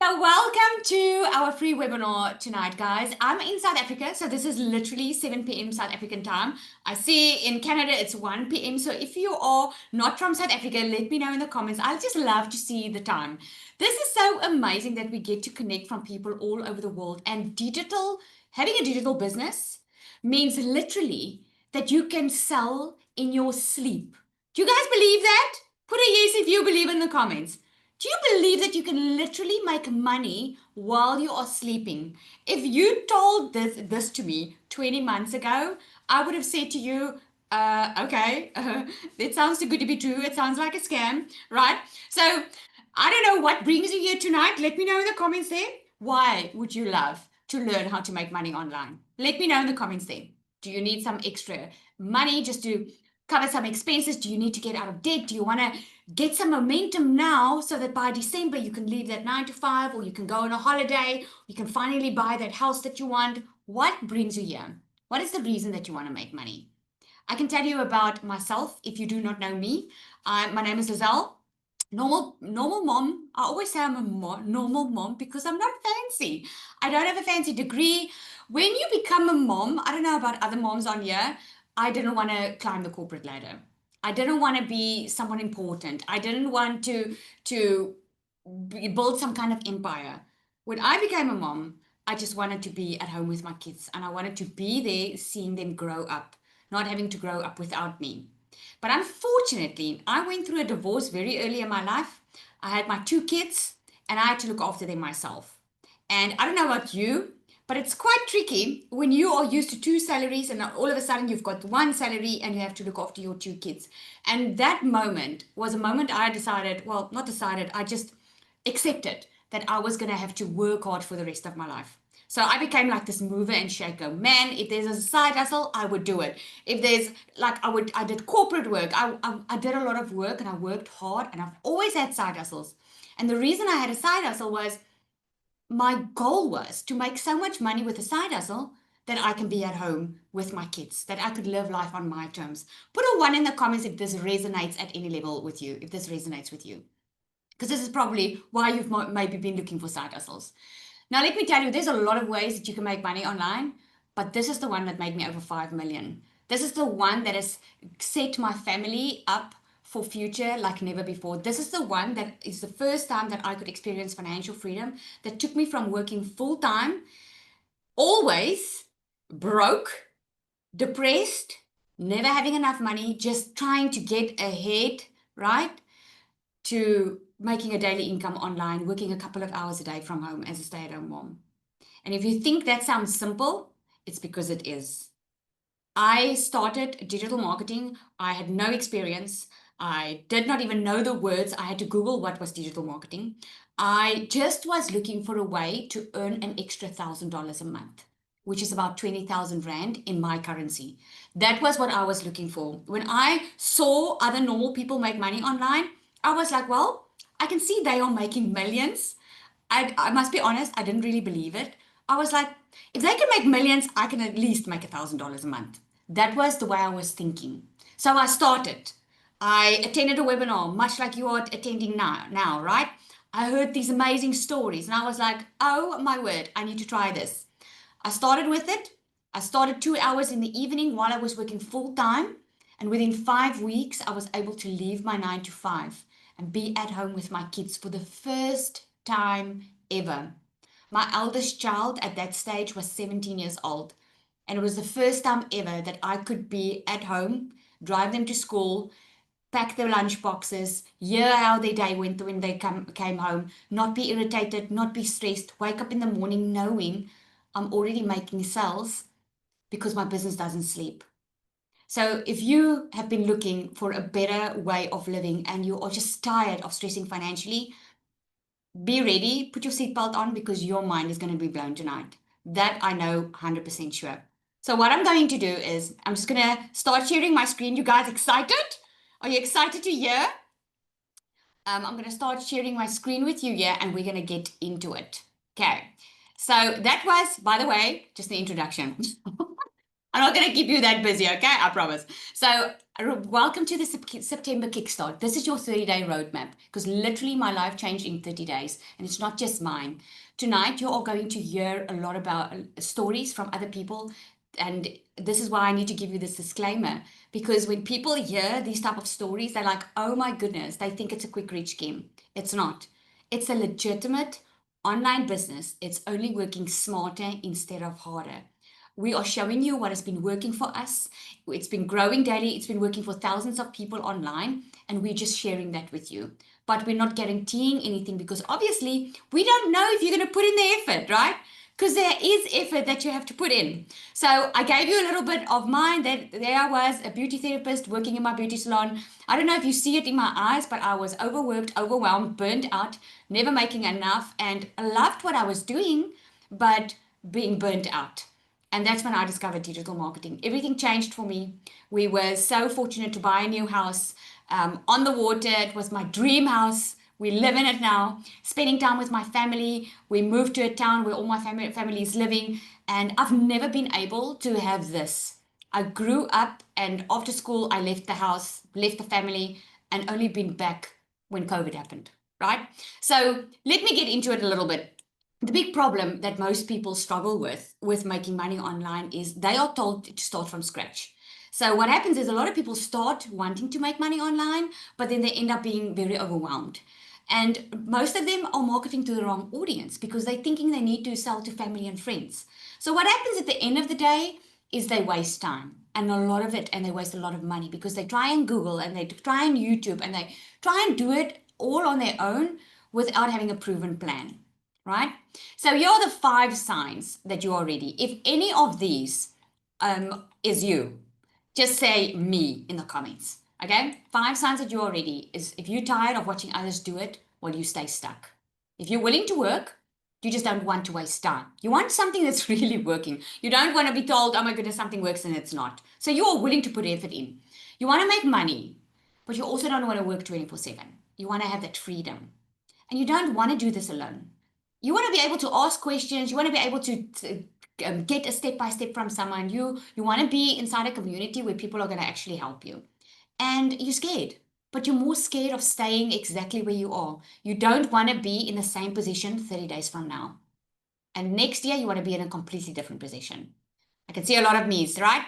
So welcome to our free webinar tonight, guys. I'm in South Africa, so this is literally 7 p.m. South African time. I see in Canada it's 1 p.m. So if you are not from South Africa, let me know in the comments. I'd just love to see the time. This is so amazing that we get to connect from people all over the world. And having a digital business means literally that you can sell in your sleep. Do you guys believe that? Put a yes if you believe in the comments. Do you believe that you can literally make money while you are sleeping? If you told this to me 20 months ago, I would have said to you, okay, it sounds too good to be true. It sounds like a scam, right? So I don't know what brings you here tonight. Let me know in the comments there. Why would you love to learn how to make money online? Let me know in the comments there. Do you need some extra money just to cover some expenses? Do you need to get out of debt? Do you want to get some momentum now so that by December you can leave that 9 to 5, or you can go on a holiday, you can finally buy that house that you want? What brings you here? What is the reason that you want to make money? I can tell you about myself if you do not know me. My name is Zanelle. Normal mom. I always say I'm a normal mom because I'm not fancy. I don't have a fancy degree. When you become a mom, I don't know about other moms on here, I didn't want to climb the corporate ladder. I didn't want to be someone important. I didn't want to build some kind of empire. When I became a mom, I just wanted to be at home with my kids, and I wanted to be there seeing them grow up, not having to grow up without me. But unfortunately, I went through a divorce very early in my life. I had my 2 kids and I had to look after them myself. And I don't know about you, but it's quite tricky when you are used to 2 salaries and all of a sudden you've got 1 salary and you have to look after your 2 kids. And that moment was a moment I decided, well, not decided, I just accepted that I was going to have to work hard for the rest of my life. So I became like this mover and shaker. Man, if there's a side hustle, I would do it. If there's like, I did corporate work. I did a lot of work and I worked hard, and I've always had side hustles. And the reason I had a side hustle was my goal was to make so much money with a side hustle that I can be at home with my kids, that I could live life on my terms. Put a 1 in the comments if this resonates at any level with you, if this resonates with you. Because this is probably why you've maybe been looking for side hustles. Now, let me tell you, there's a lot of ways that you can make money online, but this is the one that made me over 5 million. This is the one that has set my family up for future like never before. This is the one that is the first time that I could experience financial freedom, that took me from working full time, always broke, depressed, never having enough money, just trying to get ahead, right? To making a daily income online, working a couple of hours a day from home as a stay-at-home mom. And if you think that sounds simple, it's because it is. I started digital marketing. I had no experience. I did not even know the words. I had to Google what was digital marketing. I just was looking for a way to earn an extra $1,000 a month, which is about 20,000 Rand in my currency. That was what I was looking for. When I saw other normal people make money online, I was like, well, I can see they are making millions. I must be honest, I didn't really believe it. I was like, if they can make millions, I can at least make $1,000 a month. That was the way I was thinking. So I started. I attended a webinar, much like you are attending now, right? I heard these amazing stories and I was like, oh my word, I need to try this. I started with it. I started 2 hours in the evening while I was working full time. And within 5 weeks, I was able to leave my 9 to 5 and be at home with my kids for the first time ever. My eldest child at that stage was 17 years old. And it was the first time ever that I could be at home, drive them to school, pack their lunch boxes, hear how their day went when they came home, not be irritated, not be stressed, wake up in the morning knowing I'm already making sales because my business doesn't sleep. So if you have been looking for a better way of living and you are just tired of stressing financially, be ready, put your seatbelt on because your mind is going to be blown tonight. That I know 100% sure. So what I'm going to do is I'm just going to start sharing my screen. You guys excited? Are you excited to hear? I'm going to start sharing my screen with you here and we're going to get into it. Okay. So that was, by the way, just the introduction. I'm not going to keep you that busy, okay? I promise. So Welcome to the September Kickstart. This is your 30-day roadmap because literally my life changed in 30 days and it's not just mine. Tonight, you are going to hear a lot about stories from other people. And this is why I need to give you this disclaimer because when people hear these type of stories, they're like, oh my goodness, they think it's a quick rich scheme. It's not. It's a legitimate online business. It's only working smarter instead of harder. We are showing you what has been working for us. It's been growing daily. It's been working for thousands of people online, and we're just sharing that with you. But we're not guaranteeing anything because obviously we don't know if you're going to put in the effort, right? Because there is effort that you have to put in. So I gave you a little bit of mine. That there I was, a beauty therapist working in my beauty salon. I don't know if you see it in my eyes, but I was overworked, overwhelmed, burnt out, never making enough, and I loved what I was doing, but being burnt out. And that's when I discovered digital marketing. Everything changed for me. We were so fortunate to buy a new house on the water. It was my dream house. We live in it now, spending time with my family. We moved to a town where all my family is living. And I've never been able to have this. I grew up, and after school, I left the house, left the family, and only been back when COVID happened, right? So let me get into it a little bit. The big problem that most people struggle with making money online is they are told to start from scratch. So what happens is a lot of people start wanting to make money online, but then they end up being very overwhelmed. And most of them are marketing to the wrong audience because they're thinking they need to sell to family and friends. So what happens at the end of the day is they waste time and a lot of it, and they waste a lot of money because they try and Google and they try and YouTube and they try and do it all on their own without having a proven plan, right? So here are the 5 signs that you are ready. If any of these is you, just say me in the comments. Okay? 5 signs that you are ready is if you're tired of watching others do it, well, you stay stuck. If you're willing to work, you just don't want to waste time. You want something that's really working. You don't want to be told, oh my goodness, something works and it's not. So you are willing to put effort in. You want to make money, but you also don't want to work 24/7. You want to have that freedom. And you don't want to do this alone. You want to be able to ask questions. You want to be able to get a step by step from someone. You want to be inside a community where people are going to actually help you. And you're scared, but you're more scared of staying exactly where you are. You don't want to be in the same position 30 days from now. And next year, you want to be in a completely different position. I can see a lot of me's, right?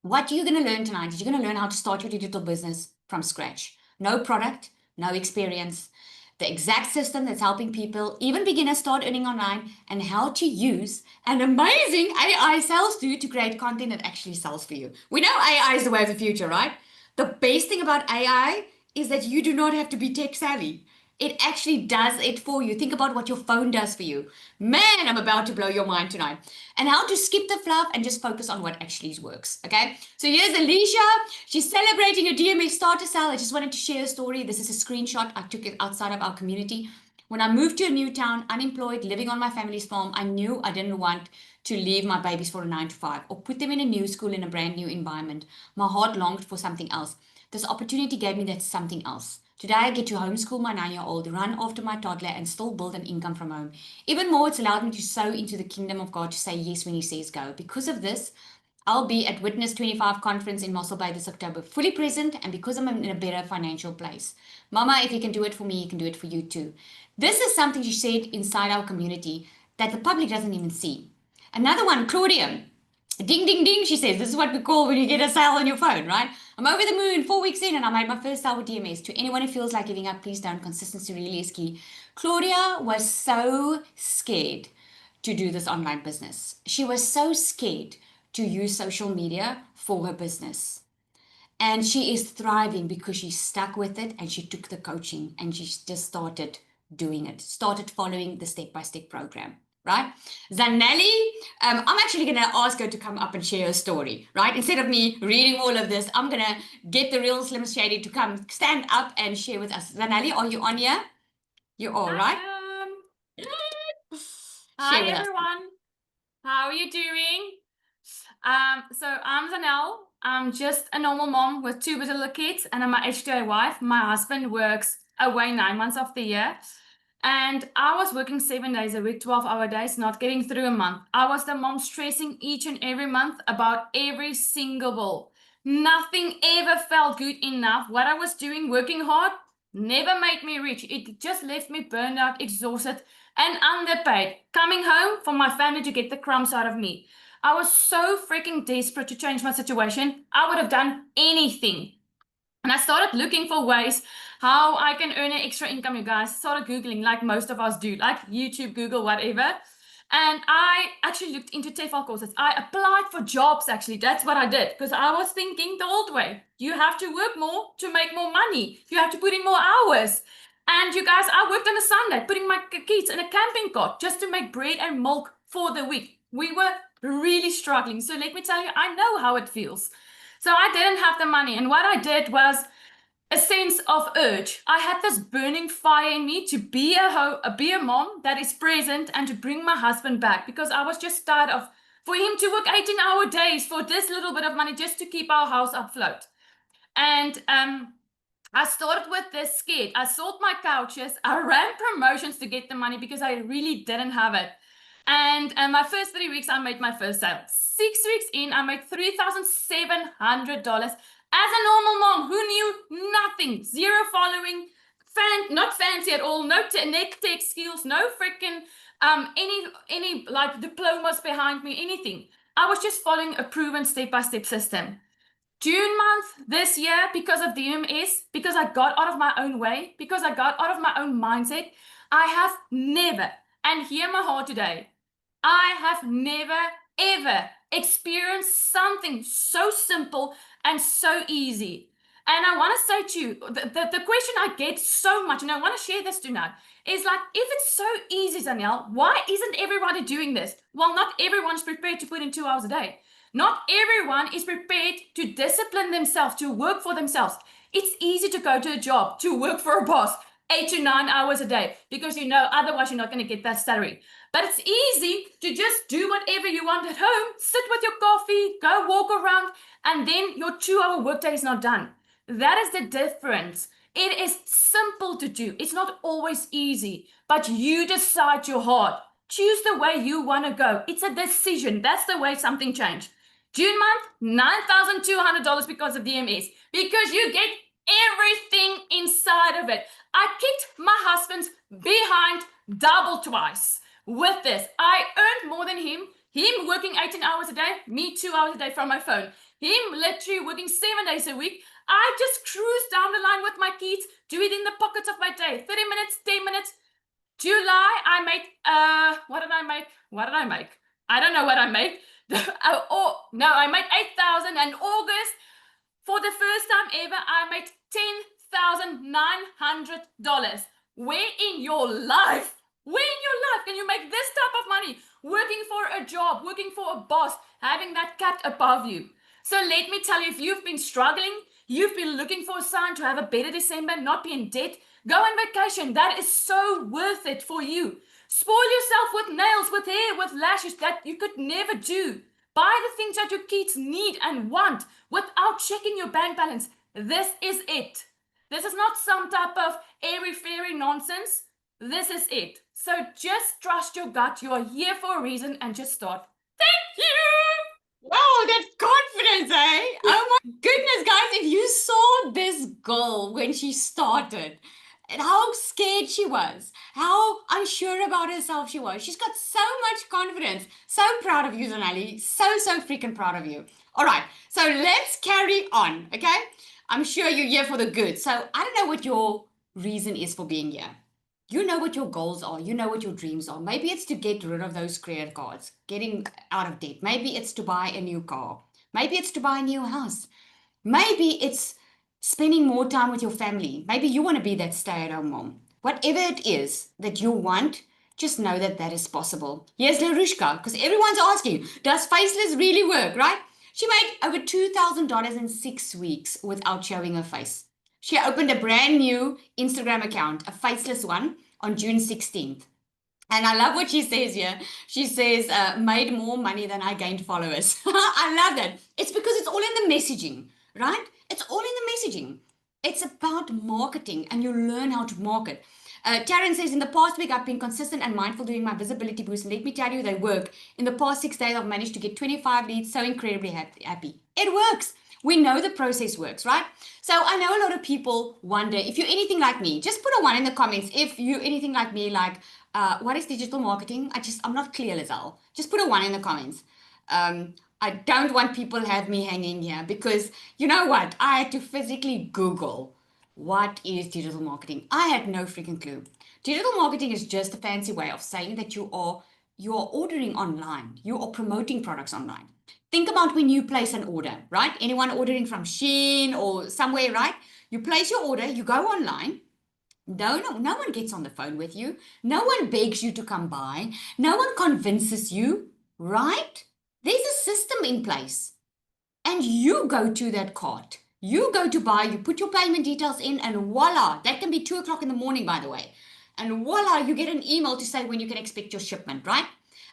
What you're going to learn tonight is you're going to learn how to start your digital business from scratch. No product, no experience, the exact system that's helping people, even beginners, start earning online, and how to use an amazing AI sales tool to create content that actually sells for you. We know AI is the way of the future, right? The best thing about AI is that you do not have to be tech savvy. It actually does it for you. Think about what your phone does for you. Man, I'm about to blow your mind tonight. And how to skip the fluff and just focus on what actually works. Okay. So here's Alicia. She's celebrating a DMA starter sale. I just wanted to share a story. This is a screenshot. I took it outside of our community. When I moved to a new town, unemployed, living on my family's farm, I knew I didn't want to leave my babies for a 9 to 5 or put them in a new school in a brand new environment. My heart longed for something else. This opportunity gave me that something else. Today, I get to homeschool my 9-year-old, run after my toddler, and still build an income from home. Even more, it's allowed me to sow into the kingdom of God, to say yes when He says go. Because of this, I'll be at Witness 25 conference in Mossel Bay this October, fully present, and because I'm in a better financial place. Mama, if He can do it for me, He can do it for you too. This is something she said inside our community that the public doesn't even see. Another one, Claudia. Ding, ding, ding, she says. This is what we call when you get a sale on your phone, right? I'm over the moon, 4 weeks in, and I made my first sale with DMS. To anyone who feels like giving up, please don't. Consistency really is key. Claudia was so scared to do this online business. She was so scared to use social media for her business. And she is thriving because she stuck with it and she took the coaching and she just started doing it, started following the step-by-step program, right? Zanelle, I'm actually going to ask her to come up and share her story, right? Instead of me reading all of this, I'm going to get the real Slim Shady to come stand up and share with us. Zanelle, are you on here? You're all right? Hi Share with us. everyone, how are you doing? So I'm Zanelle. I'm just a normal mom with 2 little kids, and I'm a HTA wife. My husband works away 9 months of the year, and I was working 7 days a week, 12-hour days, not getting through a month. I was the mom stressing each and every month about every single bill. Nothing ever felt good enough. What I was doing, working hard, never made me rich. It just left me burned out, exhausted, and underpaid. Coming home for my family to get the crumbs out of me. I was so freaking desperate to change my situation. I would have done anything. And I started looking for ways how I can earn an extra income, you guys. Started Googling like most of us do, like YouTube, Google, whatever. And I actually looked into TEFL courses. I applied for jobs, actually. That's what I did because I was thinking the old way. You have to work more to make more money. You have to put in more hours. And you guys, I worked on a Sunday, putting my kids in a camping cart just to make bread and milk for the week. We were really struggling. So let me tell you, I know how it feels. So I didn't have the money. And what I did was a sense of urge. I had this burning fire in me to be be a mom that is present and to bring my husband back because I was just tired of for him to work 18-hour days for this little bit of money just to keep our house afloat. And I started with this scared. I sold my couches. I ran promotions to get the money because I really didn't have it. And my first 3 weeks, I made my first sale. 6 weeks in, I made $3,700 as a normal mom who knew nothing, zero following, not fancy at all, no neck tech skills, no freaking any like diplomas behind me, anything. I was just following a proven step-by-step system. June month this year, because of the MS, because I got out of my own way, because I got out of my own mindset, I have never, and hear my heart today, I have never, ever experienced something so simple and so easy. And I want to say to you, the question I get so much, and I want to share this tonight, is like, if it's so easy, Zanelle, why isn't everybody doing this? Well, not everyone's prepared to put in 2 hours a day. Not everyone is prepared to discipline themselves, to work for themselves. It's easy to go to a job, to work for a boss, 8 to 9 hours a day, because you know otherwise you're not going to get that salary. But it's easy to just do whatever you want at home, sit with your coffee, go walk around, and then your 2 hour workday is not done. That is the difference. It is simple to do. It's not always easy, but you decide your heart. Choose the way you want to go. It's a decision. That's the way something changed. June month, $9,200 because of DMS. Because you get everything inside of it. I kicked my husband's behind double twice with this. I earned more than him. Him working 18 hours a day, me 2 hours a day from my phone. Him literally working 7 days a week. I just cruise down the line with my kids, do it in the pockets of my day. 30 minutes, 10 minutes. July, I made, what did I make? What did I make? I don't know what I made. No, I made 8,000. And August, for the first time ever, I made $10,900. Where in your life? Where in your life can you make this type of money? Working for a job, working for a boss, having that cat above you. So let me tell you, if you've been struggling, you've been looking for a sign to have a better December, not be in debt, go on vacation. That is so worth it for you. Spoil yourself with nails, with hair, with lashes that you could never do. Buy the things that your kids need and want without checking your bank balance. This is it. This is not some type of airy-fairy nonsense. This is it. So just trust your gut. You are here for a reason and just start. Thank you! Wow, that's confidence, eh? Oh my goodness, guys, if you saw this girl when she started, and how scared she was, how unsure about herself she was. She's got so much confidence. So proud of you, Zanelle. So freaking proud of you. All right, so let's carry on, okay? I'm sure you're here for the good. So I don't know what your reason is for being here. You know what your goals are. You know what your dreams are. Maybe it's to get rid of those credit cards, getting out of debt. Maybe it's to buy a new car. Maybe it's to buy a new house. Maybe it's spending more time with your family. Maybe you want to be that stay-at-home mom. Whatever it is that you want, just know that that is possible. Here's Larushka, because everyone's asking, does faceless really work, right? She made over $2,000 in 6 weeks without showing her face. She opened a brand new Instagram account, a faceless one, on June 16th. And I love what she says here. She says, made more money than I gained followers. I love that. It's because it's all in the messaging, right? It's all in the messaging. It's about marketing, and you learn how to market. Taryn says, in the past week, I've been consistent and mindful doing my visibility boost. Let me tell you, they work. In the past 6 days, I've managed to get 25 leads. So incredibly happy. It works. We know the process works, right? So I know a lot of people wonder if you're anything like me, just put a one in the comments. If you're anything like me, like, what is digital marketing? I'm not clear, Lizelle. Just put a one in the comments. I don't want people to have me hanging here because you know what? I had to physically Google what is digital marketing. I had no freaking clue. Digital marketing is just a fancy way of saying that you are ordering online. You are promoting products online. Think about when you place an order, right? Anyone ordering from Shein or somewhere, right? You place your order, you go online. No one gets on the phone with you. No one begs you to come by. No one convinces you, right? There's a system in place. And you go to that cart. You go to buy, you put your payment details in, and voila, that can be 2 o'clock in the morning, by the way. And voila, you get an email to say when you can expect your shipment, right?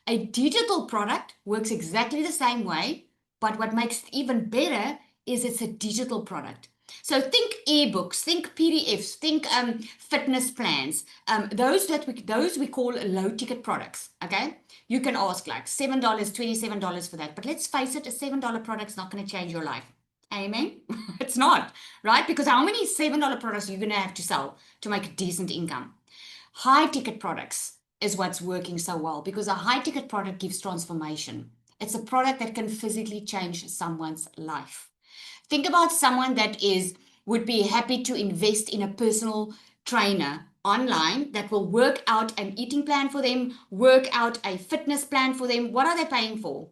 A digital product works exactly the same way, but what makes it even better is it's a digital product. So think ebooks, think PDFs, think fitness plans. Those we call low ticket products. Okay, you can ask like $7, $27 for that. But let's face it, a $7 product's not going to change your life. Amen. It's not, right? Because how many $7 products are you going to have to sell to make a decent income? High ticket products is what's working so well because a high ticket product gives transformation. It's a product that can physically change someone's life. Think about someone that would be happy to invest in a personal trainer online that will work out an eating plan for them, work out a fitness plan for them. What are they paying for?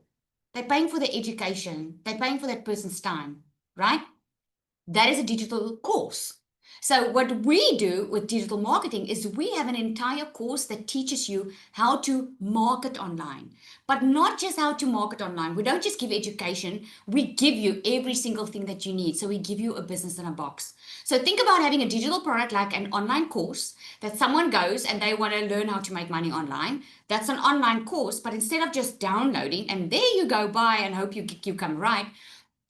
They're paying for the education. They're paying for that person's time, right? That is a digital course. So what we do with digital marketing is we have an entire course that teaches you how to market online, but not just how to market online. We don't just give education. We give you every single thing that you need. So we give you a business in a box. So think about having a digital product like an online course that someone goes and they want to learn how to make money online. That's an online course, but instead of just downloading and there you go, buy and hope you come right,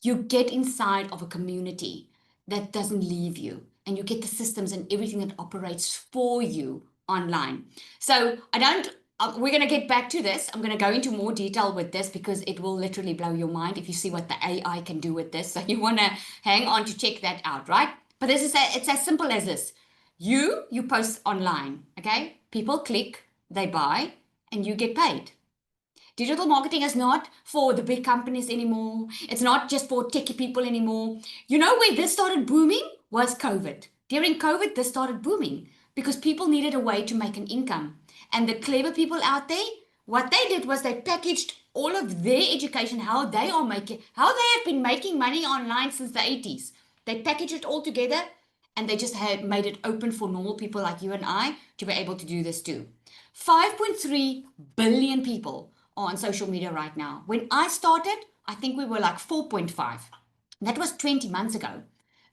you get inside of a community that doesn't leave you and you get the systems and everything that operates for you online. So we're going to get back to this. I'm going to go into more detail with this because it will literally blow your mind if you see what the AI can do with this. So you want to hang on to check that out, right? But it's as simple as this. You post online, okay? People click, they buy, and you get paid. Digital marketing is not for the big companies anymore. It's not just for techie people anymore. You know where this started booming was COVID. During COVID, this started booming because people needed a way to make an income. And the clever people out there, what they did was they packaged all of their education, how they have been making money online since the 80s. They packaged it all together and they just had made it open for normal people like you and I to be able to do this too. 5.3 billion people on social media right now. When I started, I think we were like 4.5. That was 20 months ago.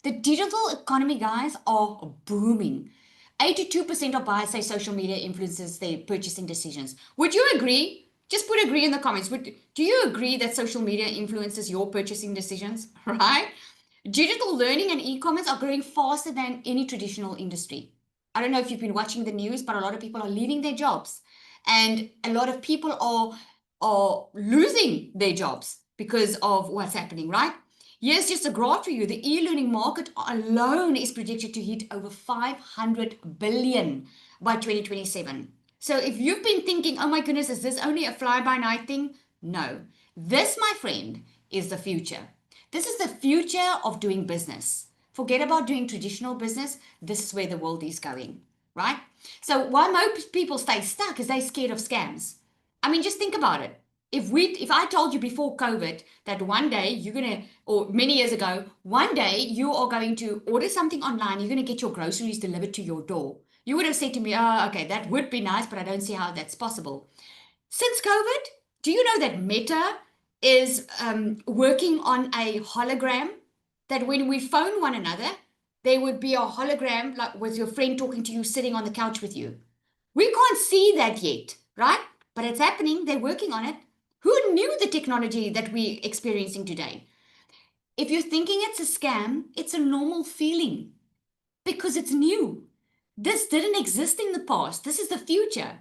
The digital economy, guys, are booming. 82% of buyers say social media influences their purchasing decisions. Would you agree? Just put agree in the comments. Do you agree that social media influences your purchasing decisions? Right? Digital learning and e-commerce are growing faster than any traditional industry. I don't know if you've been watching the news, but a lot of people are leaving their jobs. And a lot of people are losing their jobs because of what's happening, right? Here's just a graph for you. The e-learning market alone is projected to hit over 500 billion by 2027. So if you've been thinking, oh my goodness, is this only a fly-by-night thing? No. This, my friend, is the future. This is the future of doing business. Forget about doing traditional business. This is where the world is going, right? So why most people stay stuck is they're scared of scams. I mean, just think about it. If I told you before COVID that one day you're gonna, or many years ago, one day you are going to order something online, you're gonna get your groceries delivered to your door. You would have said to me, oh, okay, that would be nice, but I don't see how that's possible. Since COVID, do you know that Meta is working on a hologram that when we phone one another, there would be a hologram like with your friend talking to you sitting on the couch with you. We can't see that yet, right? But it's happening. They're working on it. Who knew the technology that we're experiencing today? If you're thinking it's a scam, it's a normal feeling because it's new. This didn't exist in the past. This is the future,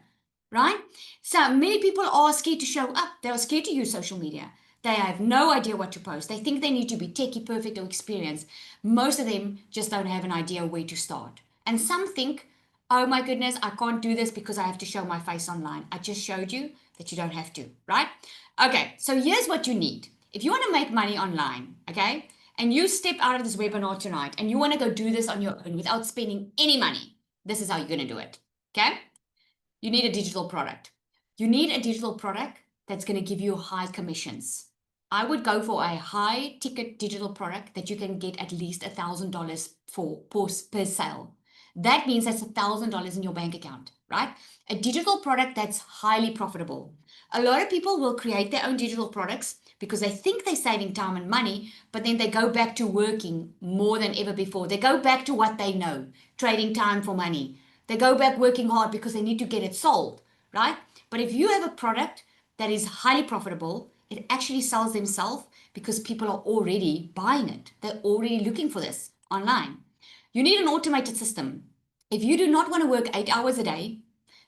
right? So many people are scared to show up. They are scared to use social media. They have no idea what to post. They think they need to be techie perfect or experienced. Most of them just don't have an idea where to start. And some think, oh my goodness, I can't do this because I have to show my face online. I just showed you that you don't have to, right? Okay, so here's what you need. If you want to make money online, okay, and you step out of this webinar tonight and you want to go do this on your own without spending any money, this is how you're going to do it, okay? You need a digital product. You need a digital product that's going to give you high commissions. I would go for a high ticket digital product that you can get at least $1,000 for per sale. That means that's $1,000 in your bank account, right? A digital product that's highly profitable. A lot of people will create their own digital products because they think they're saving time and money, but then they go back to working more than ever before. They go back to what they know, trading time for money. They go back working hard because they need to get it sold, right? But if you have a product that is highly profitable, it actually sells themselves because people are already buying it. They're already looking for this online. You need an automated system. If you do not want to work 8 hours a day,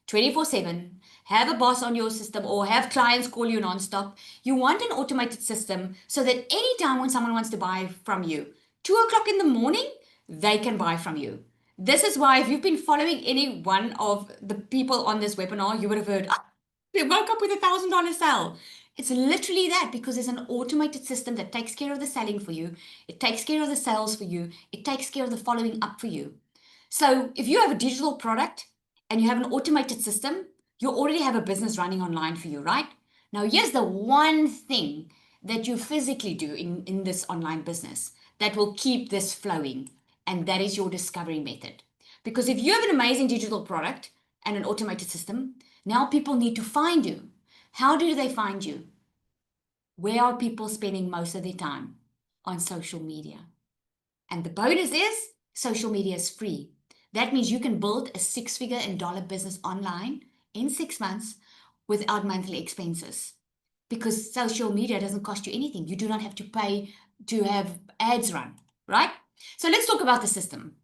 24/7, have a boss on your system or have clients call you nonstop, you want an automated system so that anytime when someone wants to buy from you, 2 o'clock in the morning, they can buy from you. This is why if you've been following any one of the people on this webinar, you would have heard, ah, they woke up with $1,000 sale. It's literally that because there's an automated system that takes care of the selling for you. It takes care of the sales for you. It takes care of the following up for you. So if you have a digital product and you have an automated system, you already have a business running online for you, right? Now, here's the one thing that you physically do in this online business that will keep this flowing, and that is your discovery method. Because if you have an amazing digital product and an automated system, now people need to find you. How do they find you? Where are people spending most of their time? On social media. And the bonus is social media is free. That means you can build a six-figure and dollar business online in 6 months without monthly expenses because social media doesn't cost you anything. You do not have to pay to have ads run, right? So let's talk about the system.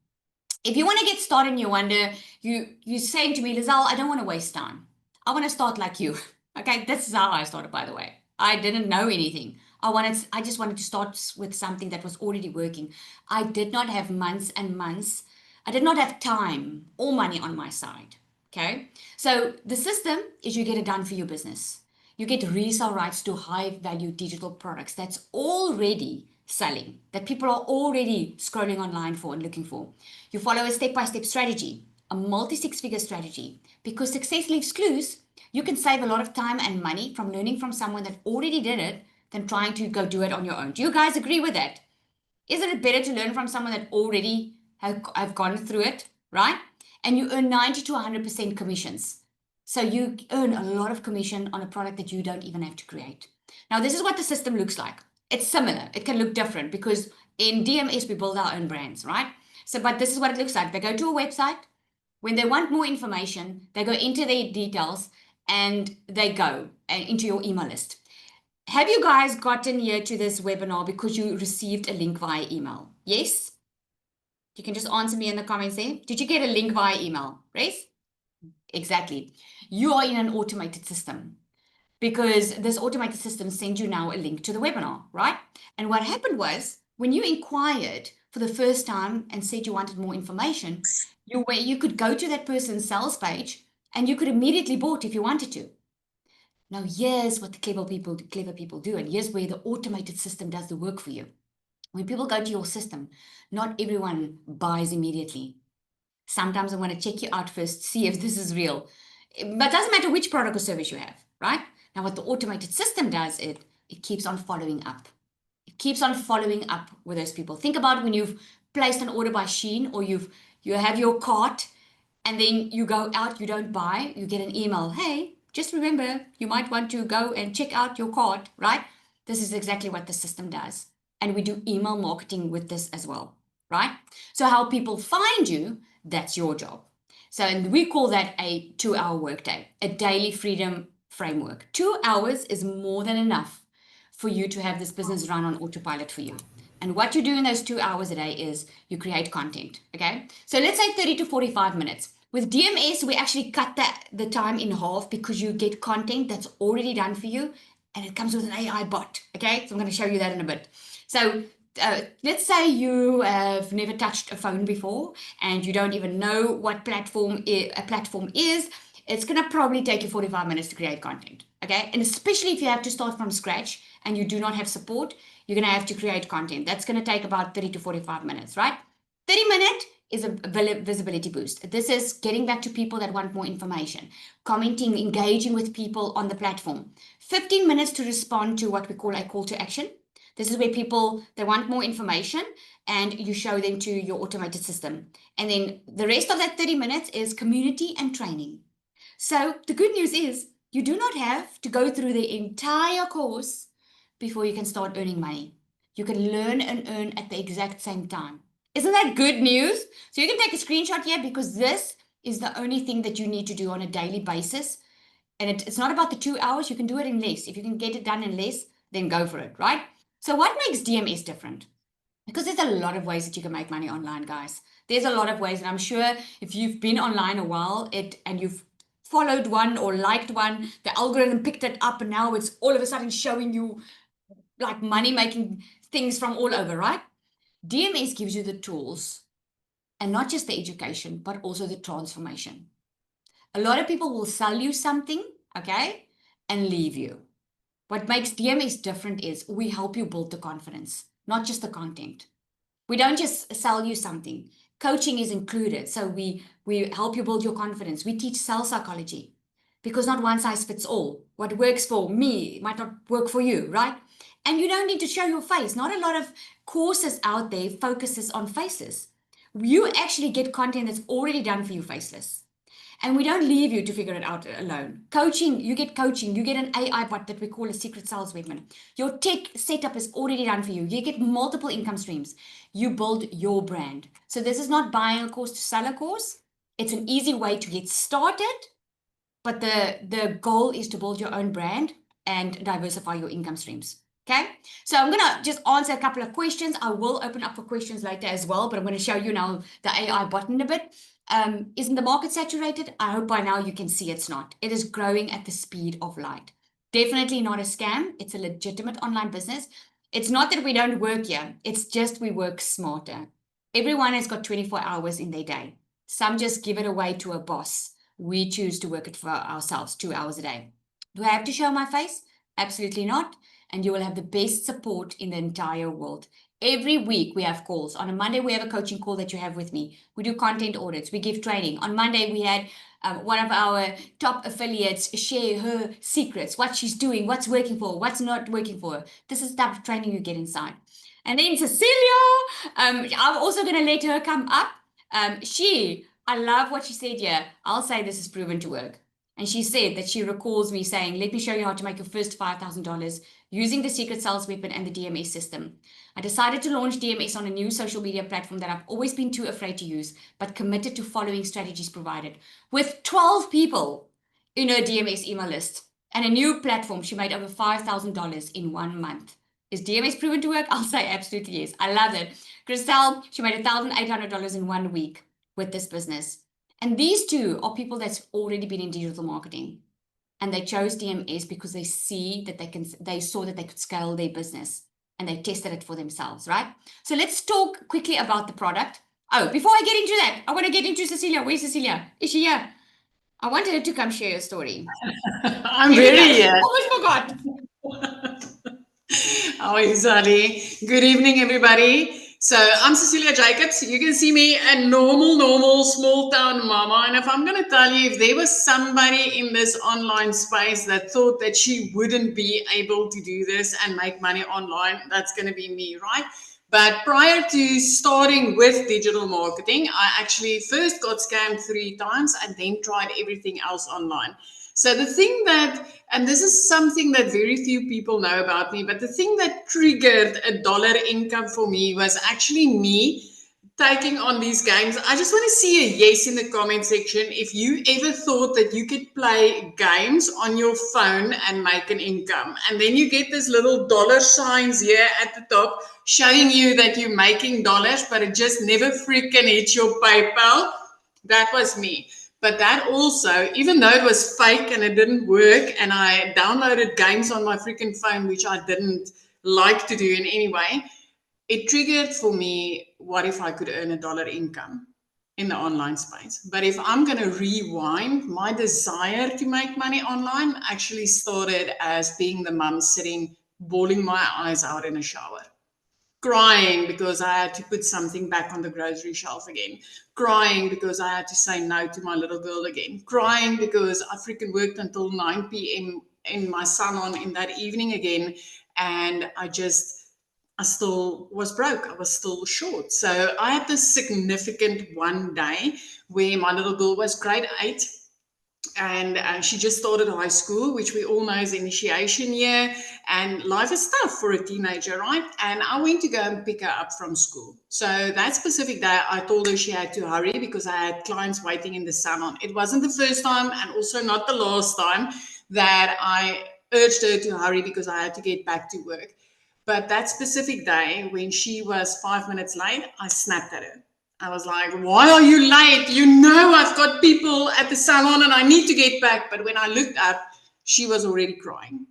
If you want to get started and you wonder, you're saying to me, Lizelle, I don't want to waste time. I want to start like you. Okay, this is how I started, by the way. I didn't know anything. I just wanted to start with something that was already working. I did not have months and months. I did not have time or money on my side. Okay, so the system is you get it done for your business. You get resale rights to high value digital products that's already selling, that people are already scrolling online for and looking for. You follow a step by step strategy, a multi six figure strategy, because success leaves clues. You can save a lot of time and money from learning from someone that already did it than trying to go do it on your own. Do you guys agree with that? Isn't it better to learn from someone that already have gone through it, right? And you earn 90 to 100% commissions. So you earn a lot of commission on a product that you don't even have to create. Now, this is what the system looks like. It's similar. It can look different because in DMS, we build our own brands, right? So, but this is what it looks like. They go to a website. When they want more information, they go into their details and they go into your email list. Have you guys gotten here to this webinar because you received a link via email? Yes? You can just answer me in the comments there. Did you get a link via email, Grace? Exactly. You are in an automated system because this automated system sends you now a link to the webinar, right? And what happened was when you inquired for the first time and said you wanted more information, you could go to that person's sales page and you could immediately bought if you wanted to. Now, here's what the clever people do, and here's where the automated system does the work for you. When people go to your system, not everyone buys immediately. Sometimes I want to check you out first, see if this is real. But it doesn't matter which product or service you have, right? Now, what the automated system does, it keeps on following up. It keeps on following up with those people. Think about when you've placed an order by Shein or you have your cart and then you go out, you don't buy, you get an email. Hey, just remember, you might want to go and check out your cart, right? This is exactly what the system does. And we do email marketing with this as well, right? So how people find you, that's your job. So and we call that a 2-hour workday, a daily freedom framework. 2 hours is more than enough for you to have this business run on autopilot for you. And what you do in those 2 hours a day is you create content. Okay. So let's say 30 to 45 minutes. With DMS, we actually cut the time in half because you get content that's already done for you and it comes with an AI bot. Okay, so I'm going to show you that in a bit. So let's say you have never touched a phone before and you don't even know what a platform is. It's going to probably take you 45 minutes to create content. Okay, and especially if you have to start from scratch and you do not have support, you're going to have to create content. That's going to take about 30 to 45 minutes, right? 30-minute is a visibility boost. This is getting back to people that want more information, commenting, engaging with people on the platform. 15 minutes to respond to what we call a call to action. This is where people, they want more information and you show them to your automated system. And then the rest of that 30 minutes is community and training. So the good news is you do not have to go through the entire course before you can start earning money. You can learn and earn at the exact same time. Isn't that good news? So you can take a screenshot here because this is the only thing that you need to do on a daily basis. And it's not about the 2 hours. You can do it in less. If you can get it done in less, then go for it, right? So what makes DMS different? Because there's a lot of ways that you can make money online, guys. There's a lot of ways, and I'm sure if you've been online a while, and you've followed one or liked one, the algorithm picked it up, and now it's all of a sudden showing you like money making things from all over, right? DMS gives you the tools, and not just the education, but also the transformation. A lot of people will sell you something, okay, and leave you. What makes DMS different is we help you build the confidence, not just the content. We don't just sell you something. Coaching is included. So we help you build your confidence. We teach sales psychology because not one size fits all. What works for me might not work for you, right? And you don't need to show your face. Not a lot of courses out there focuses on faces. You actually get content that's already done for you faceless. And we don't leave you to figure it out alone. Coaching, you get an AI bot that we call a secret sales weapon. Your tech setup is already done for you. You get multiple income streams. You build your brand. So this is not buying a course to sell a course. It's an easy way to get started, but the goal is to build your own brand and diversify your income streams. Okay, so I'm gonna just answer a couple of questions. I will open up for questions later as well, but I'm going to show you now the AI button a bit. Isn't the market saturated? I hope by now you can see it's not. It is growing at the speed of light. Definitely not a scam. It's a legitimate online business. It's not that we don't work here. It's just we work smarter. Everyone has got 24 hours in their day. Some just give it away to a boss. We choose to work it for ourselves 2 hours a day. Do I have to show my face? Absolutely not. And you will have the best support in the entire world. Every week we have calls. On a Monday, we have a coaching call that you have with me. We do content audits. We give training. On Monday, we had one of our top affiliates share her secrets, what she's doing, what's working for her, what's not working for her. This is the type of training you get inside. And then Cecilia, I'm also going to let her come up. I love what she said here. I'll say this is proven to work. And she said that she recalls me saying, let me show you how to make your first $5,000 using the secret sales weapon and the DMS system. I decided to launch DMS on a new social media platform that I've always been too afraid to use, but committed to following strategies provided. With 12 people in her DMS email list and a new platform, she made over $5,000 in 1 month. Is DMS proven to work? I'll say absolutely yes. I love it. Christelle, she made $1,800 in 1 week with this business. And these two are people that's already been in digital marketing. And they chose DMS because they saw that they could scale their business and they tested it for themselves, right? So let's talk quickly about the product. Oh, before I get into that, I want to get into Cecilia. Where's Cecilia? Is she here? I wanted her to come share your story. I'm very Almost forgot. How are you, Sally? Good evening, everybody. So I'm Cecilia Jacobs. You can see me a normal, small town mama. And if I'm going to tell you, if there was somebody in this online space that thought that she wouldn't be able to do this and make money online, that's going to be me, right? But prior to starting with digital marketing, I actually first got scammed 3 times and then tried everything else online. So the thing that, and this is something that very few people know about me, but the thing that triggered a dollar income for me was actually me taking on these games. I just want to see a yes in the comment section if you ever thought that you could play games on your phone and make an income. And then you get this little dollar signs here at the top showing you that you're making dollars, but it just never freaking hits your PayPal. That was me. But that also, even though it was fake and it didn't work, and I downloaded games on my freaking phone, which I didn't like to do in any way, it triggered for me, what if I could earn $1 income in the online space? But if I'm going to rewind, my desire to make money online actually started as being the mum sitting, bawling my eyes out in a shower, crying because I had to put something back on the grocery shelf again, crying because I had to say no to my little girl again, crying because I freaking worked until 9 p.m. in my salon in that evening again, and I still was broke. I was still short. So I had this significant one day where my little girl was grade 8, and she just started high school, which we all know is initiation year, and life is tough for a teenager, right? And I went to go and pick her up from school. So that specific day, I told her she had to hurry because I had clients waiting in the salon. It wasn't the first time, and also not the last time, that I urged her to hurry because I had to get back to work. But that specific day, when she was 5 minutes late, I snapped at her. I was like, why are you late? You know I've got people at the salon and I need to get back. But when I looked up, she was already crying.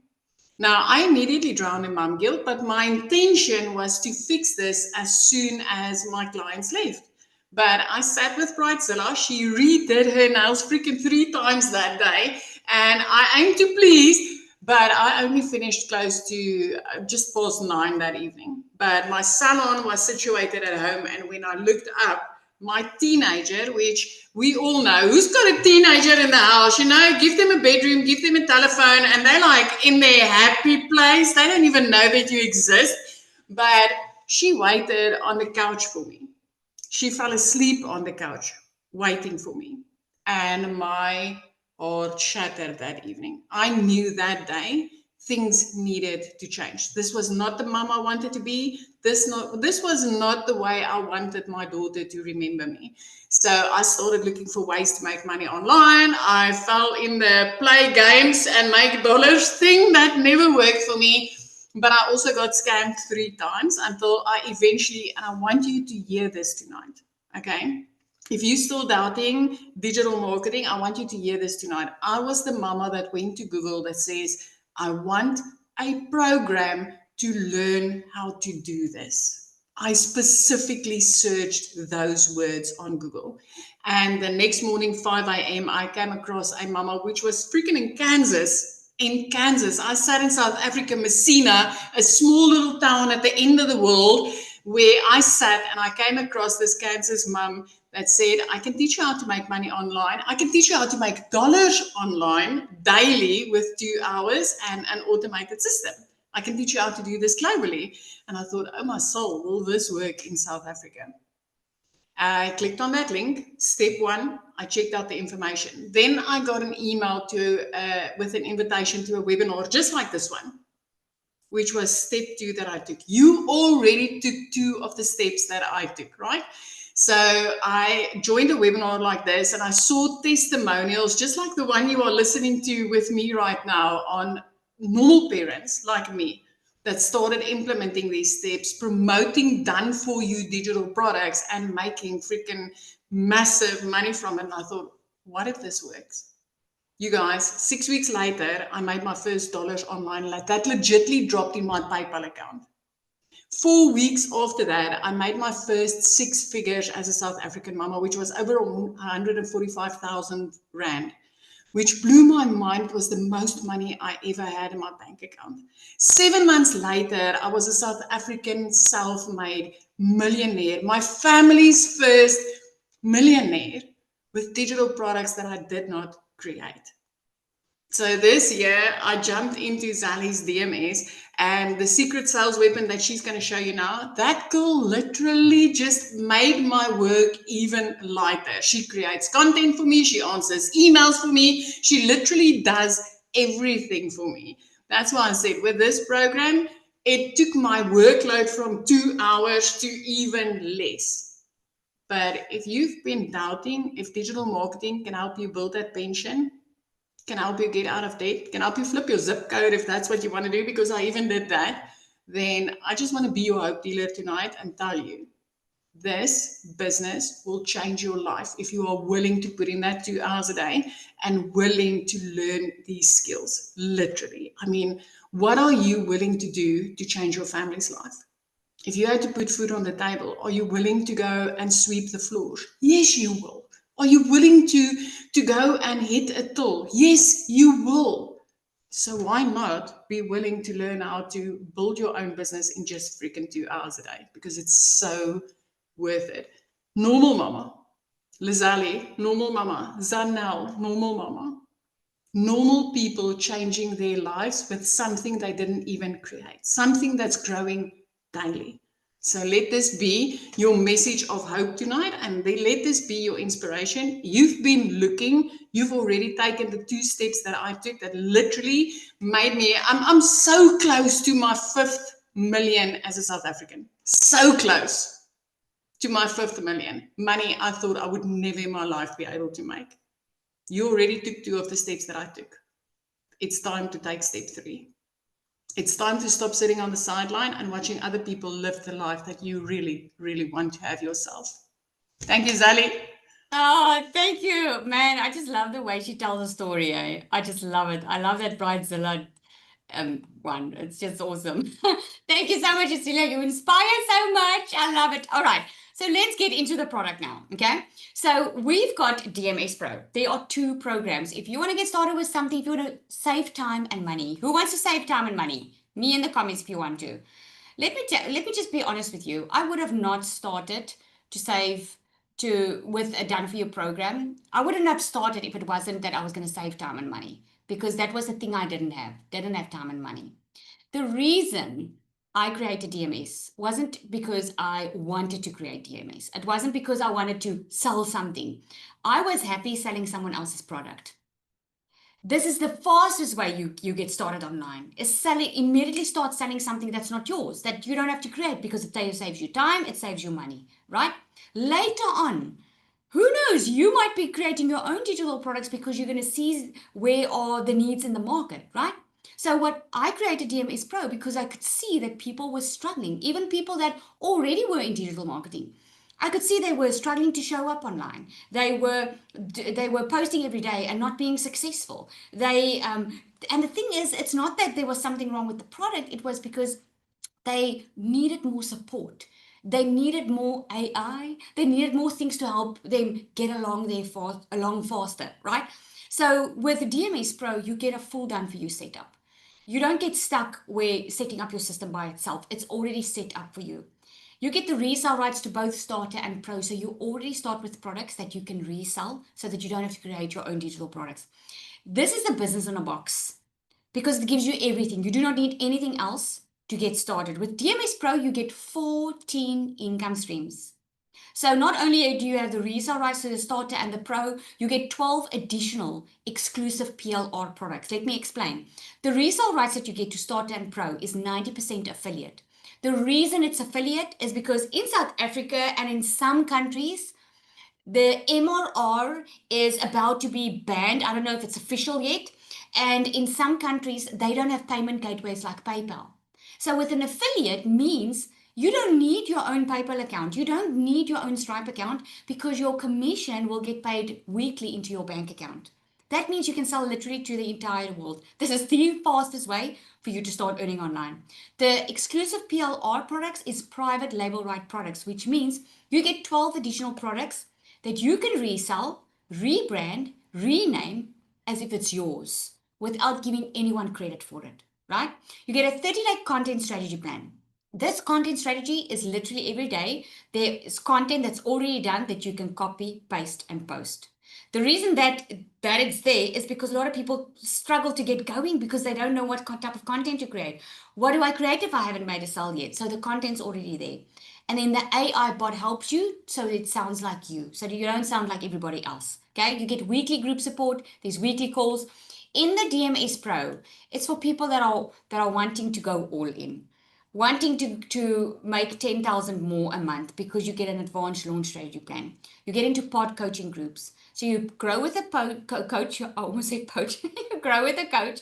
Now, I immediately drowned in mum guilt, but my intention was to fix this as soon as my clients left. But I sat with Bridezilla. She redid her nails freaking 3 times that day. And I aimed to please, but I only finished close to just past 9 that evening. But my salon was situated at home. And when I looked up, my teenager, which we all know, who's got a teenager in the house, give them a bedroom, give them a telephone, and they're like in their happy place. They don't even know that you exist. But she waited on the couch for me. She fell asleep on the couch, waiting for me. And my heart shattered that evening. I knew that day things needed to change. This was not the mom I wanted to be. This was not the way I wanted my daughter to remember me. So I started looking for ways to make money online. I fell in the play games and make dollars thing. That never worked for me. But I also got scammed 3 times until I eventually, and I want you to hear this tonight, okay? If you're still doubting digital marketing, I want you to hear this tonight. I was the mama that went to Google that says, I want a program to learn how to do this. I specifically searched those words on Google. And the next morning, 5 a.m., I came across a mama, which was freaking in Kansas. In Kansas, I sat in South Africa, Messina, a small little town at the end of the world, where I sat and I came across this Kansas mum that said, I can teach you how to make money online. I can teach you how to make dollars online daily with 2 hours and an automated system. I can teach you how to do this globally. And I thought, oh my soul, will this work in South Africa? I clicked on that link. Step 1, I checked out the information. Then I got an email with an invitation to a webinar just like this one, which was step 2 that I took. You already took 2 of the steps that I took, right? So I joined a webinar like this and I saw testimonials just like the one you are listening to with me right now on normal parents like me that started implementing these steps, promoting done-for-you digital products and making freaking massive money from it. And I thought, what if this works? You guys, 6 weeks later, I made my first dollars online. That legitimately dropped in my PayPal account. 4 weeks after that, I made my first 6 figures as a South African mama, which was over 145,000 Rand. Which blew my mind. Was the most money I ever had in my bank account. 7 months later, I was a South African self-made millionaire, my family's first millionaire with digital products that I did not create. So this year, I jumped into Zali's DMS, and the secret sales weapon that she's going to show you now, that girl literally just made my work even lighter. She creates content for me. She answers emails for me. She literally does everything for me. That's why I said with this program, it took my workload from 2 hours to even less. But if you've been doubting if digital marketing can help you build that pension, can help you get out of debt, can help you flip your zip code if that's what you want to do, because I even did that, then I just want to be your hope dealer tonight and tell you This business will change your life if you are willing to put in that 2 hours a day and willing to learn these skills. Literally. I mean, what are you willing to do to change your family's life? If you had to put food on the table, are you willing to go and sweep the floors? Yes, you will. Are you willing to go and hit a till? Yes, you will. So why not be willing to learn how to build your own business in just freaking 2 hours a day? Because it's so worth it. Normal mama, Lizali, normal mama, Zanelle, normal mama. Normal people changing their lives with something they didn't even create, something that's growing daily. So let this be your message of hope tonight, and then let this be your inspiration. You've been looking, you've already taken the 2 steps that I took that literally made me, I'm so close to my 5th million as a South African. So close to my 5th million. Money I thought I would never in my life be able to make. You already took 2 of the steps that I took. It's time to take step 3. It's time to stop sitting on the sideline and watching other people live the life that you really, really want to have yourself. Thank you, Zali. Oh, thank you, man. I just love the way she tells a story. I just love it. I love that Bridezilla one. It's just awesome. Thank you so much, Cecilia. You inspire so much. I love it. All right. So let's get into the product now. Okay. So we've got DMS Pro. There are 2 programs. If you want to get started with something, if you want to save time and money, who wants to save time and money? Me in the comments if you want to. Let me just be honest with you. I would have not started to save with a done for you program. I wouldn't have started if it wasn't that I was going to save time and money, because that was the thing I didn't have time and money. The reason I created DMS wasn't because I wanted to create DMS. It wasn't because I wanted to sell something. I was happy selling someone else's product. This is the fastest way you get started online, is immediately start selling something that's not yours, that you don't have to create, because it saves you time, it saves you money, right? Later on, who knows, you might be creating your own digital products because you're going to see where are the needs in the market, right? So what I created DMS Pro because I could see that people were struggling, even people that already were in digital marketing. I could see they were struggling to show up online. They were posting every day and not being successful. And the thing is, it's not that there was something wrong with the product. It was because they needed more support. They needed more AI. They needed more things to help them get along faster, right? So with DMS Pro, you get a full done for you setup. You don't get stuck where setting up your system by itself. It's already set up for you. You get the resale rights to both starter and pro. So you already start with products that you can resell so that you don't have to create your own digital products. This is the business in a box because it gives you everything. You do not need anything else to get started. With DMS Pro, you get 14 income streams. So not only do you have the resale rights to the starter and the pro, you get 12 additional exclusive PLR products. Let me explain. The resale rights that you get to starter and pro is 90% affiliate. The reason it's affiliate is because in South Africa and in some countries, the MRR is about to be banned. I don't know if it's official yet. And in some countries, they don't have payment gateways like PayPal. So with an affiliate means you don't need your own PayPal account. You don't need your own Stripe account because your commission will get paid weekly into your bank account. That means you can sell literally to the entire world. This is the fastest way for you to start earning online. The exclusive PLR products is private label right products, which means you get 12 additional products that you can resell, rebrand, rename as if it's yours without giving anyone credit for it, right? You get a 30-day content strategy plan. This content strategy is literally every day. There is content that's already done that you can copy, paste, and post. The reason that it's there is because a lot of people struggle to get going because they don't know what type of content to create. What do I create if I haven't made a sale yet? So the content's already there. And then the AI bot helps you so it sounds like you, so that you don't sound like everybody else. Okay, you get weekly group support, there's weekly calls. In the DMS Pro, it's for people that are wanting to go all in, wanting to make 10,000 more a month because you get an advanced launch strategy plan. You get into pod coaching groups. So you grow with a coach, I almost said coach, you grow with a coach,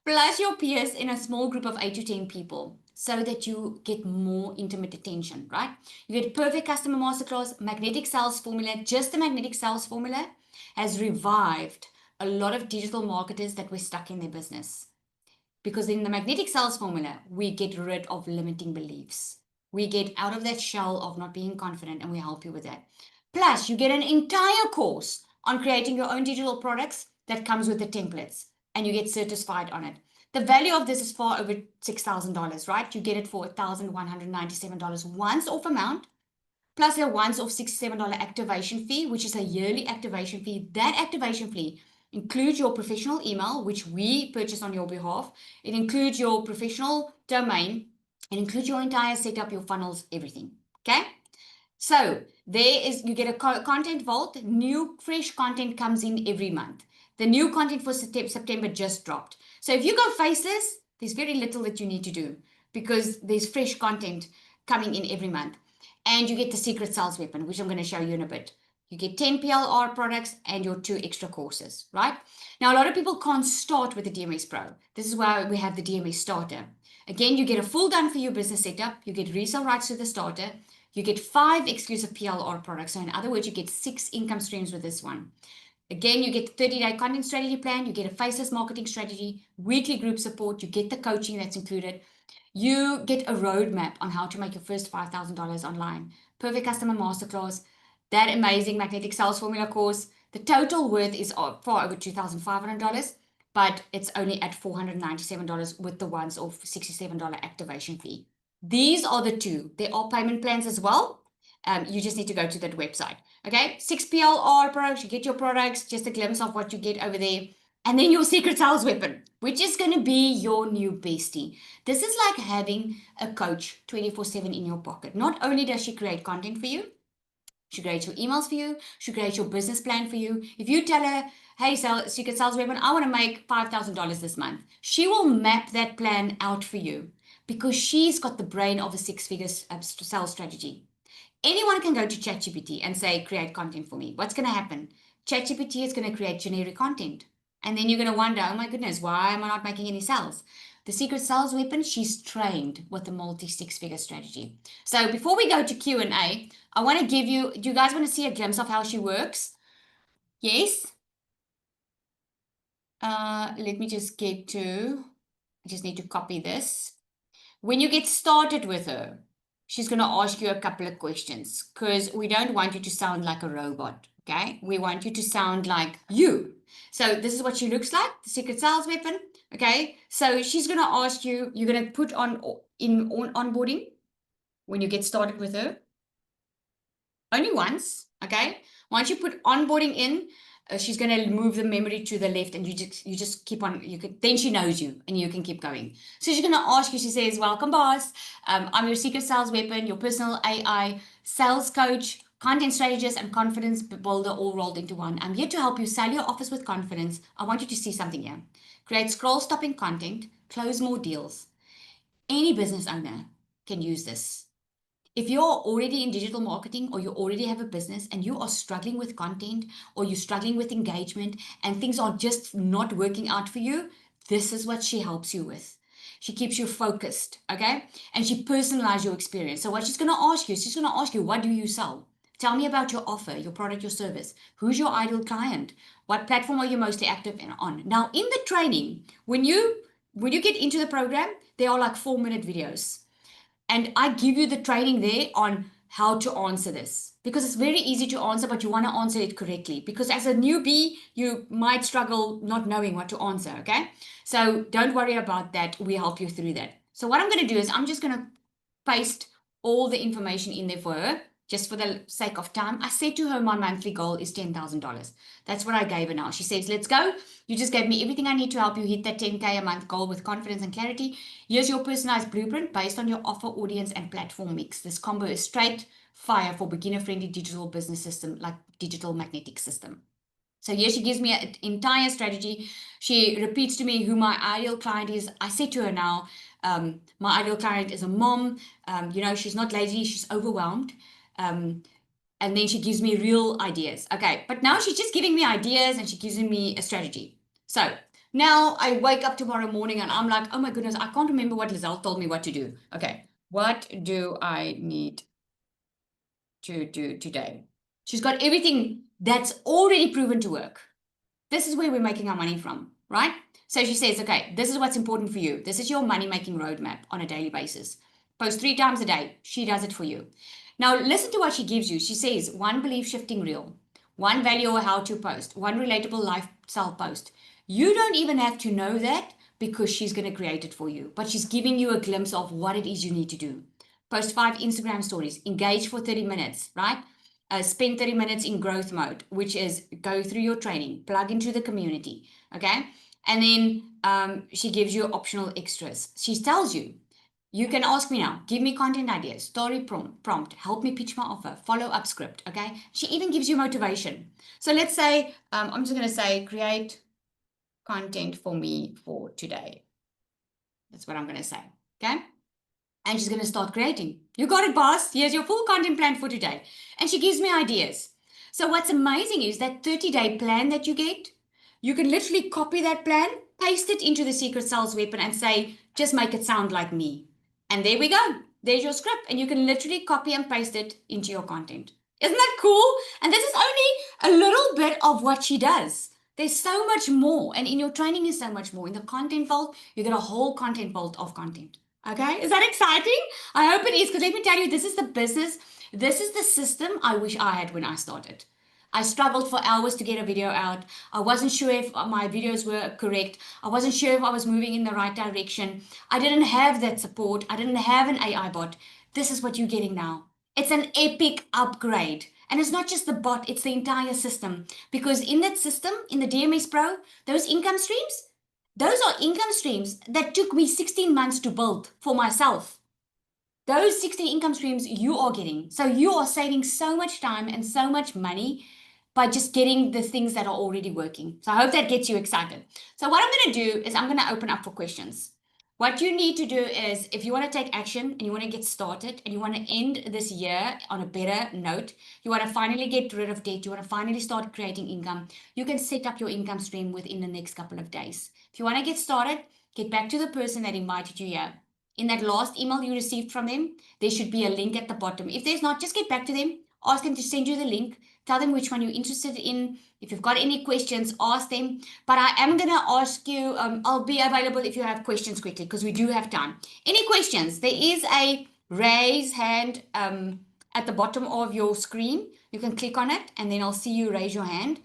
plus your peers in a small group of 8 to 10 people so that you get more intimate attention, right? You get perfect customer masterclass, magnetic sales formula. Just the magnetic sales formula has revived a lot of digital marketers that were stuck in their business. Because in the magnetic sales formula, we get rid of limiting beliefs. We get out of that shell of not being confident, and we help you with that. Plus, you get an entire course on creating your own digital products that comes with the templates, and you get certified on it. The value of this is far over $6,000, right? You get it for $1,197 once off amount, plus a once off $67 activation fee, which is a yearly activation fee. That activation fee includes your professional email, which we purchase on your behalf. It includes your professional domain. It includes your entire setup, your funnels, everything. Okay. So there is, you get a content vault. New fresh content comes in every month. The new content for September just dropped. So if you go faceless, there's very little that you need to do because there's fresh content coming in every month. And you get the secret sales weapon, which I'm going to show you in a bit. You get 10 PLR products and your 2 extra courses, right? Now, a lot of people can't start with the DMS Pro. This is why we have the DMS Starter. Again, you get a full done for your business setup. You get resale rights to the starter. You get 5 exclusive PLR products. So in other words, you get 6 income streams with this one. Again, you get the 30-day content strategy plan. You get a faceless marketing strategy, weekly group support. You get the coaching that's included. You get a roadmap on how to make your first $5,000 online. Perfect customer masterclass. That amazing magnetic sales formula course. The total worth is far over $2,500, but it's only at $497 with the once off $67 activation fee. These are the 2. There are payment plans as well. You just need to go to that website. Okay, 6 PLR products. You get your products, just a glimpse of what you get over there. And then your secret sales weapon, which is going to be your new bestie. This is like having a coach 24/7 in your pocket. Not only does she create content for you, she creates your emails for you, she creates your business plan for you. If you tell her, hey, secret sales weapon, I want to make $5,000 this month, she will map that plan out for you because she's got the brain of a 6-figure sales strategy. Anyone can go to ChatGPT and say, create content for me. What's going to happen? ChatGPT is going to create generic content. And then you're going to wonder, oh my goodness, why am I not making any sales? The secret sales weapon, she's trained with the multi 6-figure strategy. So before we go to Q&A, I want to give you, do you guys want to see a glimpse of how she works? Yes? Let me just get to, I just need to copy this. When you get started with her, she's going to ask you a couple of questions because we don't want you to sound like a robot, okay? We want you to sound like you. So this is what she looks like, the secret sales weapon, okay? So she's going to ask you, you're going to put on onboarding when you get started with her. Only once, okay? Once you put onboarding in, she's going to move the memory to the left and you just keep on, then she knows you and you can keep going. So she's going to ask you, she says, welcome boss, I'm your secret sales weapon, your personal AI sales coach, content strategist and confidence builder all rolled into one. I'm here to help you sell your office with confidence. I want you to see something here. Create scroll stopping content, close more deals. Any business owner can use this. If you're already in digital marketing or you already have a business and you are struggling with content or you're struggling with engagement and things are just not working out for you, this is what she helps you with. She keeps you focused, okay? And she personalizes your experience. So what she's going to ask you, she's going to ask you, what do you sell? Tell me about your offer, your product, your service. Who's your ideal client? What platform are you mostly active on? Now, in the training, when you get into the program, there are like 4-minute videos. And I give you the training there on how to answer this because it's very easy to answer, but you want to answer it correctly because as a newbie, you might struggle not knowing what to answer. Okay. So don't worry about that. We help you through that. So what I'm going to do is I'm just going to paste all the information in there for her just for the sake of time. I said to her, my monthly goal is $10,000. That's what I gave her now. She says, let's go. You just gave me everything I need to help you hit that 10K a month goal with confidence and clarity. Here's your personalized blueprint based on your offer, audience, and platform mix. This combo is straight fire for beginner-friendly digital business system like digital magnetic system. So here she gives me an entire strategy. She repeats to me who my ideal client is. I said to her now, my ideal client is a mom. She's not lazy, she's overwhelmed. And then she gives me real ideas. Okay, but now she's just giving me ideas and she's giving me a strategy. So Now I wake up tomorrow morning and I'm like, oh my goodness, I can't remember what Lizelle told me what to do. Okay, what do I need to do today? She's got everything that's already proven to work. This is where we're making our money from, right? So she says, okay, this is what's important for you. This is your money making roadmap on a daily basis. Post 3 times a day. She does it for you. Now, listen to what she gives you. She says, one belief shifting reel, one value or how to post, one relatable lifestyle post. You don't even have to know that because she's going to create it for you, but she's giving you a glimpse of what it is you need to do. Post 5 Instagram stories, engage for 30 minutes, right? Spend 30 minutes in growth mode, which is go through your training, plug into the community, okay? And then she gives you optional extras. She tells you, you can ask me now, give me content ideas, story prompt, help me pitch my offer, follow up script, okay? She even gives you motivation. So let's say, I'm just going to say, create content for me for today. That's what I'm going to say, okay? And she's going to start creating. You got it, boss. Here's your full content plan for today. And she gives me ideas. So what's amazing is that 30-day plan that you get, you can literally copy that plan, paste it into the secret sales weapon and say, just make it sound like me. And there we go. There's your script. And you can literally copy and paste it into your content. Isn't that cool? And this is only a little bit of what she does. There's so much more. And in your training is so much more. In the content vault, you get a whole content vault of content. Okay, is that exciting? I hope it is, because let me tell you, this is the business, this is the system I wish I had when I started. I struggled for hours to get a video out. I wasn't sure if my videos were correct. I wasn't sure if I was moving in the right direction. I didn't have that support. I didn't have an AI bot. This is what you're getting now. It's an epic upgrade. And it's not just the bot, it's the entire system. Because in that system, in the DMS Pro, those income streams, those are income streams that took me 16 months to build for myself. Those 16 income streams you are getting. So you are saving so much time and so much money by just getting the things that are already working. So I hope that gets you excited. So what I'm going to do is I'm going to open up for questions. What you need to do is, if you want to take action and you want to get started and you want to end this year on a better note, you want to finally get rid of debt, you want to finally start creating income, you can set up your income stream within the next couple of days. If you want to get started, get back to the person that invited you here. In that last email you received from them, there should be a link at the bottom. If there's not, just get back to them, ask them to send you the link, tell them which one you're interested in. If you've got any questions, ask them. But I am going to ask you, I'll be available if you have questions quickly, because we do have time. Any questions? There is a raise hand at the bottom of your screen. You can click on it and then I'll see you raise your hand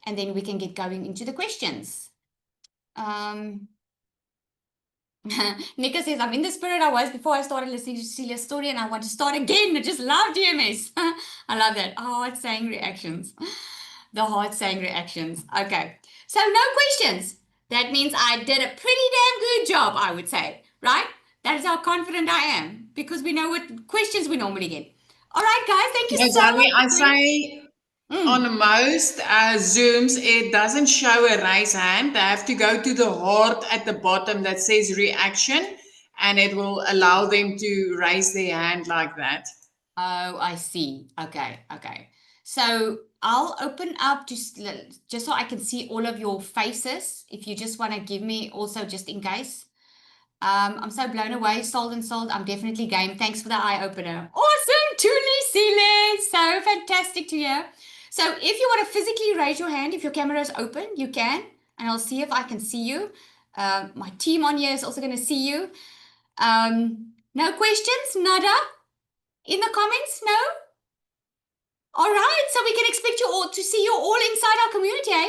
and then we can get going into the questions. Nika says, I'm in the spirit I was before I started listening to Cecilia's story and I want to start again. I just love DMS. I love that. Heart saying reactions. The heart saying reactions. Okay. So no questions. That means I did a pretty damn good job, I would say. Right? That is how confident I am because we know what questions we normally get. All right, guys. Thank you No, so Zali, much. I say on most Zooms, it doesn't show a raise hand. They have to go to the heart at the bottom that says reaction, and it will allow them to raise their hand like that. Oh, I see. Okay, okay. So I'll open up just so I can see all of your faces. If you just want to give me also just in case. I'm so blown away. Sold and sold. I'm definitely game. Thanks for the eye opener. Awesome, Tuli Sealand. So fantastic to hear. So if you want to physically raise your hand, if your camera is open, you can, and I'll see if I can see you. My team on here is also going to see you. No questions? Nada? In the comments? No? All right, so we can expect you all to see you all inside our community, eh?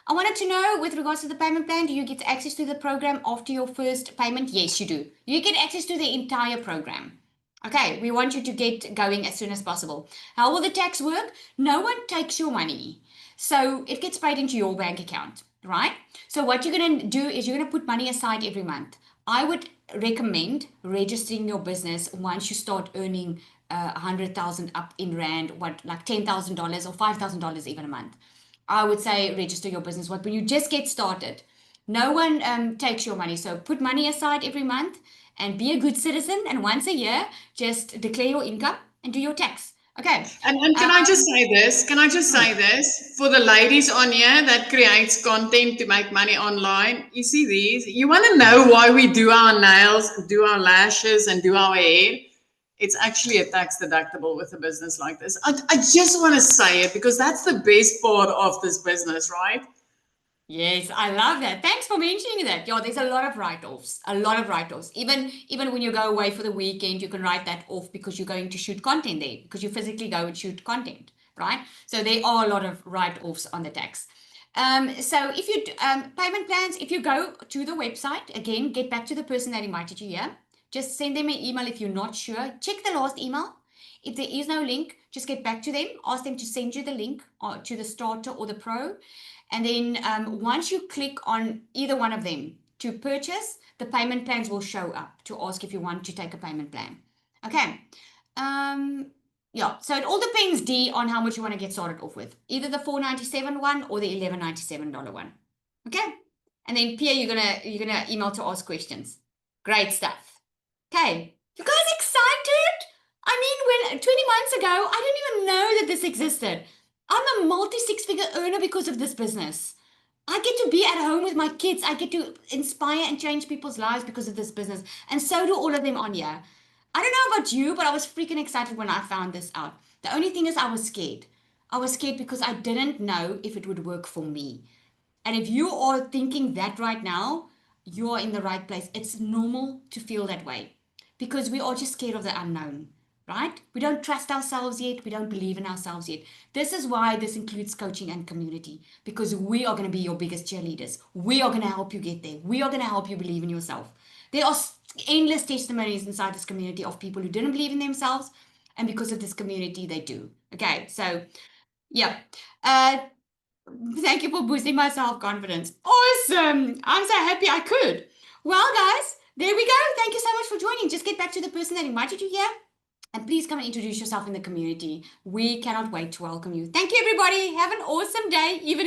I wanted to know, with regards to the payment plan, do you get access to the program after your first payment? Yes, you do. You get access to the entire program. Okay, we want you to get going as soon as possible. How will the tax work? No one takes your money. So it gets paid into your bank account, right? So what you're going to do is you're going to put money aside every month. I would recommend registering your business once you start earning 100,000 up in rand, like $10,000 or $5,000 even a month. I would say register your business. When you just get started, no one takes your money. So put money aside every month and be a good citizen. And once a year, just declare your income and do your tax. Okay. And can I just say this? Can I just say this? For the ladies on here that creates content to make money online, you see these? You want to know why we do our nails, do our lashes, and do our hair? It's actually a tax deductible with a business like this. I just want to say it because that's the best part of this business, right? Yes, I love that. Thanks for mentioning that. Yeah, there's a lot of write-offs, a lot of write-offs. Even when you go away for the weekend, you can write that off because you're going to shoot content there, because you physically go and shoot content, right? So there are a lot of write-offs on the tax. So if you payment plans, if you go to the website, again, get back to the person that invited you here. Just send them an email if you're not sure. Check the last email. If there is no link, just get back to them. Ask them to send you the link to the starter or the pro. And then once you click on either one of them to purchase, the payment plans will show up to ask if you want to take a payment plan. Okay. Yeah, so it all depends, D, on how much you want to get started off with. Either the $4.97 one or the $11.97 one. Okay. And then Pia, you're gonna email to ask questions. Great stuff. Okay. You guys excited? I mean, when 20 months ago, I didn't even know that this existed. I'm a multi six-figure earner because of this business. I get to be at home with my kids. I get to inspire and change people's lives because of this business. And so do all of them on here. I don't know about you, but I was freaking excited when I found this out. The only thing is, I was scared. I was scared because I didn't know if it would work for me. And if you are thinking that right now, you are in the right place. It's normal to feel that way because we are just scared of the unknown, right? We don't trust ourselves yet. We don't believe in ourselves yet. This is why this includes coaching and community, because we are going to be your biggest cheerleaders. We are going to help you get there. We are going to help you believe in yourself. There are endless testimonies inside this community of people who didn't believe in themselves, and because of this community, they do. Okay, so yeah. Uh, Thank you for boosting my self confidence. Awesome. I'm so happy I could. Well, guys, there we go. Thank you so much for joining. Just get back to the person that invited you here. And please come and introduce yourself in the community. We cannot wait to welcome you. Thank you, everybody. Have an awesome day, even